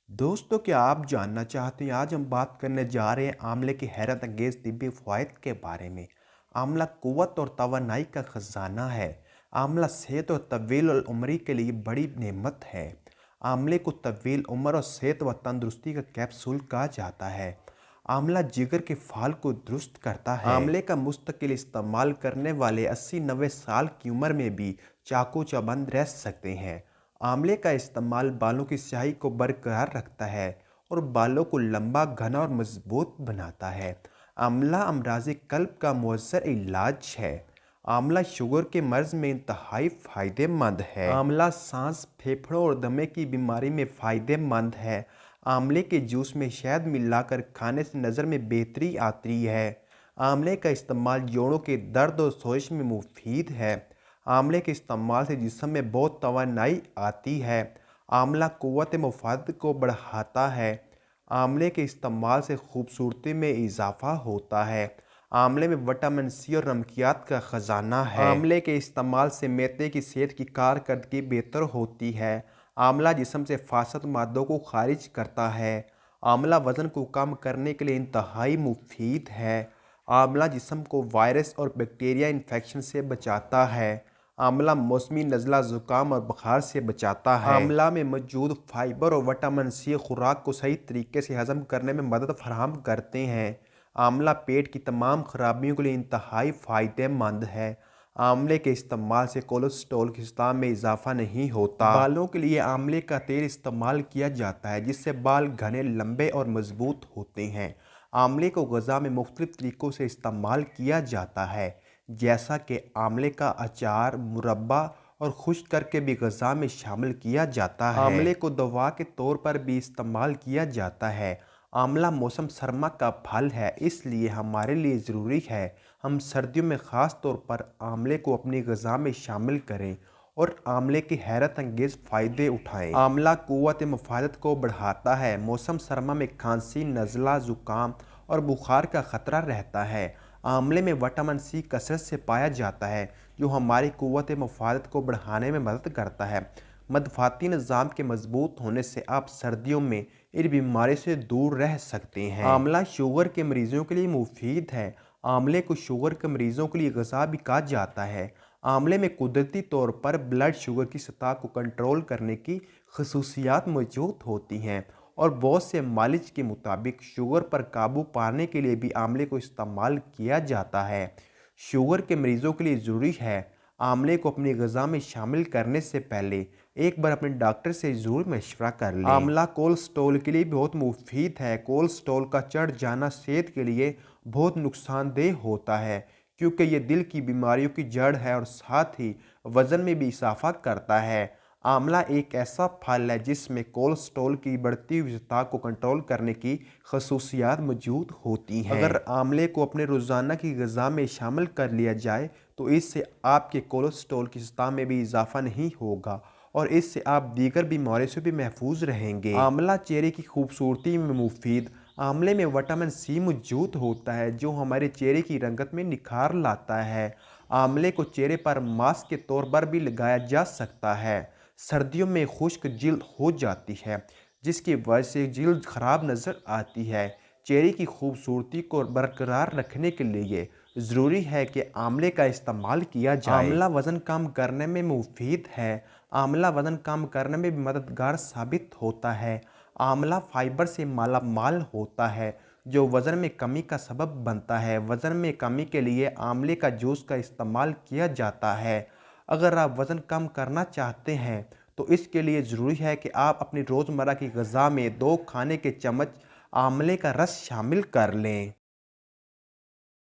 दोस्तों, क्या आप जानना चाहते हैं? आज हम बात करने जा रहे हैं आंवले के हैरत अंगेज तिब्बी फ़वाइद के बारे में। आंवला क़ुव्वत और तवानाई का ख़जाना है। आंवला सेहत और तवील उम्री के लिए बड़ी नेमत है। आंवले को तवील उम्र और सेहत व तंदुरुस्ती का कैप्सूल कहा जाता है। आंवला जिगर के फाल को दुरुस्त करता है। आंवले का मुस्तकिल इस्तेमाल करने वाले 80-90 साल की उम्र में भी चाकू चौबंद रह सकते हैं। आंवले का इस्तेमाल बालों की स्याही को बरकरार रखता है और बालों को लंबा, घना और मजबूत बनाता है। आंवला अमराज़ कल्ब का मौसर इलाज है। आंवला शुगर के मर्ज में इंतहाई फ़ायदेमंद है। आंवला सांस, फेफड़ों और दमे की बीमारी में फ़ायदेमंद है। आंवले के जूस में शहद मिलाकर खाने से नज़र में बेहतरी आती है। आंवले का इस्तेमाल जोड़ों के दर्द और सोजिश में मुफीद है। आंवले के इस्तेमाल से जिस्म में बहुत तवानाई आती है। आंवला क़ुव्वत मुफ़ादत को बढ़ाता है। आंवले के इस्तेमाल से खूबसूरती में इजाफ़ा होता है। आंवले में विटामिन सी और नमकियात का ख़जाना है। आंवले के इस्तेमाल से मैदे की सेहत की कारकर्दगी बेहतर होती है। आंवला जिस्म से फासद मादों को खारिज करता है। आंवला वज़न को कम करने के लिए इंतहाई मुफीद है। आंवला जिस्म को वायरस और बैक्टीरिया इन्फेक्शन से बचाता है। आंवला मौसमी नज़ला, ज़ुकाम और बुखार से बचाता है। आंवला में मौजूद फाइबर और विटामिन सी खुराक को सही तरीके से हज़म करने में मदद फराहम करते हैं। आंवला पेट की तमाम खराबियों के लिए इंतहाई फ़ायदेमंद है। आंवले के इस्तेमाल से कोलेस्ट्रॉल की सतह में इजाफा नहीं होता। बालों के लिए आंवले का तेल इस्तेमाल किया जाता है, जिससे बाल घने, लंबे और मजबूत होते हैं। आंवले को ग़िज़ा में मुख्तलिफ तरीक़ों से इस्तेमाल किया जाता है, जैसा कि आंवले का अचार, मुरब्बा और खुश्क करके भी ग़िज़ा में शामिल किया जाता है। आंवले को दवा के तौर पर भी इस्तेमाल किया जाता है। आंवला मौसम सरमा का फल है, इसलिए हमारे लिए ज़रूरी है हम सर्दियों में ख़ास तौर पर आंवले को अपनी ग़िज़ा में शामिल करें और आंवले के हैरत अंगेज़ फ़ायदे उठाएं। आंवला क़ुव्वत मुफ़ादत को बढ़ाता है। मौसम सरमा में खांसी, नज़ला, ज़ुकाम और बुखार का ख़तरा रहता है। आंवले में विटामिन सी कसरत से पाया जाता है, जो हमारी क़ुव्वत मुफ़ादत को बढ़ाने में मदद करता है। मदफ़ाती निज़ाम के मजबूत होने से आप सर्दियों में इस बीमारी से दूर रह सकते हैं। आंवला शुगर के मरीज़ों के लिए मुफीद है। आंवले को शुगर के मरीज़ों के लिए ग़िज़ा भी कहा जाता है। आंवले में कुदरती तौर पर ब्लड शुगर की सतह को कंट्रोल करने की खसूसियात मौजूद होती हैं और बहुत से मालिज के मुताबिक शुगर पर काबू पाने के लिए भी आंवले को इस्तेमाल किया जाता है। शुगर के मरीज़ों के लिए ज़रूरी है आंवले को अपनी ग़िज़ा में शामिल करने से पहले एक बार अपने डॉक्टर से ज़रूर मशवरा कर लें। आंवला कोलेस्ट्रॉल के लिए बहुत मुफीद है। कोलेस्ट्रॉल का चढ़ जाना सेहत के लिए बहुत नुकसानदेह होता है, क्योंकि ये दिल की बीमारियों की जड़ है और साथ ही वज़न में भी इजाफा करता है। आंवला एक ऐसा फल है जिसमें कोलेस्ट्रॉल की बढ़ती हुई सतह को कंट्रोल करने की खसूसियात मौजूद होती हैं। अगर आंवले को अपने रोज़ाना की ग़िज़ा में शामिल कर लिया जाए तो इससे आपके कोलेस्ट्रॉल की सतह में भी इजाफा नहीं होगा और इससे आप दीगर बीमारियों से भी महफूज रहेंगे। आंवला चेहरे की खूबसूरती में मुफीद। आंवले में विटामिन सी मौजूद होता है, जो हमारे चेहरे की रंगत में निखार लाता है। आंवले को चेहरे पर मास्क के तौर पर भी लगाया जा सकता है। सर्दियों में खुश्क जिल्द हो जाती है, जिसकी वजह से जिल्द ख़राब नज़र आती है। चेहरे की खूबसूरती को बरकरार रखने के लिए ज़रूरी है कि आंवले का इस्तेमाल किया जाए। आंवला वज़न कम करने में मुफीद है। आंवला वज़न कम करने में भी मददगार साबित होता है। आंवला फाइबर से माला माल होता है, जो वज़न में कमी का सबब बनता है। वज़न में कमी के लिए आंवले का जूस का इस्तेमाल किया जाता है। अगर आप वज़न कम करना चाहते हैं तो इसके लिए ज़रूरी है कि आप अपनी रोज़मर्रा की ग़िज़ा में 2 खाने के चम्मच आंवले का रस शामिल कर लें।